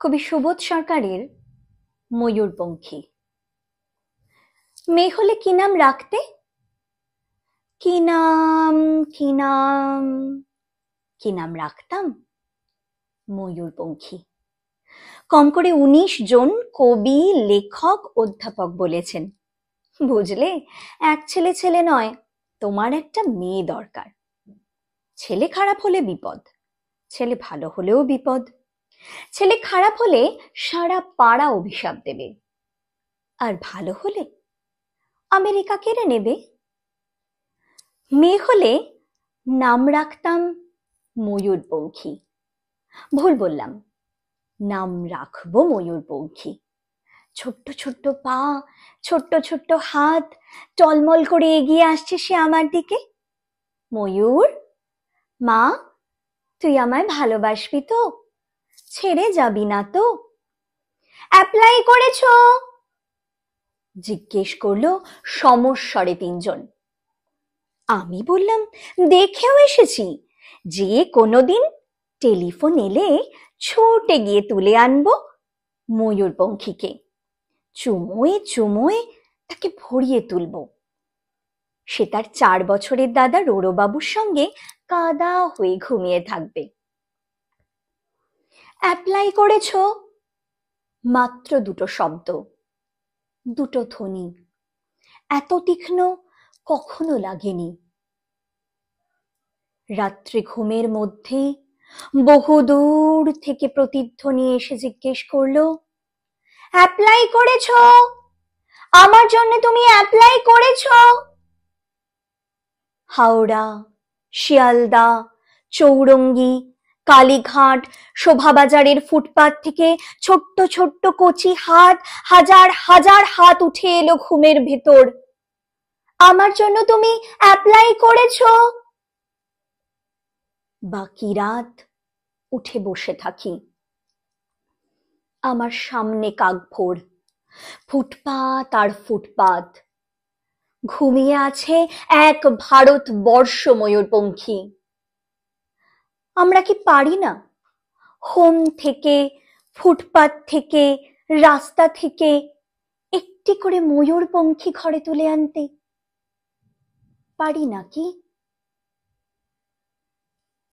কবি সুবোধ সরকারের ময়ূরপঙ্খী। মেয়ে হলে কি নাম রাখতে? কি নাম কি নাম কি নাম রাখতাম? ময়ূরপঙ্খী। কম করে 19 জন কবি, লেখক, অধ্যাপক বলেছেন। বুঝলে, এক ছেলে ছেলে নয়, তোমার একটা মেয়ে দরকার। ছেলে খারাপ হলে বিপদ, ছেলে ভালো হলেও বিপদ। ছেলে খারাপ হলে সারা পাড়া অভিশাপ দেবে, আর ভালো হলে আমেরিকা কেড়ে নেবে। মেয়ে হলে নাম রাখতাম ময়ূরপঙ্খী। ভুল বললাম, নাম রাখবো ময়ূরপঙ্খী। ছোট্ট ছোট্ট পা, ছোট্ট ছোট্ট হাত, টলমল করে এগিয়ে আসছে সে আমার দিকে। ময়ূর, মা, তুই আমায় ভালোবাসবি তো? ছেড়ে যাবি না তো? অ্যাপ্লাই করেছো? জিজ্ঞেস করলো সমস্বরে 3 জন। আমি বললাম, দেখেও এসেছি, যে কোনোদিন টেলিফোন এলে ছুটে গিয়ে তুলে আনবো ময়ূরপঙ্খীকে, চুমোয়ে চুমোয়ে তাকে ভরিয়ে তুলবো। সে তার 4 বছরের দাদা রোড়বাবুর সঙ্গে কাদা হয়ে ঘুমিয়ে থাকবে। অ্যাপ্লাই করেছো? মাত্র 2টো শব্দ, 2টো ধ্বনি, এত তীক্ষ্ণ কখনো লাগেনি। রাত্রে ঘুমের মধ্যে বহুদূর থেকে প্রতিধ্বনি এসে জিজ্ঞেস করলো, অ্যাপ্লাই করেছো? আমার জন্য তুমি অ্যাপ্লাই করেছো? হাওড়া, শিয়ালদা, চৌরঙ্গি, কালীঘাট, শোভাবাজারের ফুটপাত থেকে ছোট্ট ছোট্ট কচি হাত, হাজার হাজার হাত উঠে এলো ঘুমের ভেতর। আমার জন্য তুমি অ্যাপ্লাই করেছো? বাকি রাত উঠে বসে থাকি। আমার সামনে কাকভোর, ফুটপাত আর ফুটপাত। ঘুমিয়ে আছে এক ভারতবর্ষ ময়ূরপঙ্খী। আমরা কি পারি না হোম থেকে, ফুটপাত থেকে, রাস্তা থেকে একটি করে ময়ূরপঙ্খী ঘরে তুলে আনতে? পারি নাকি?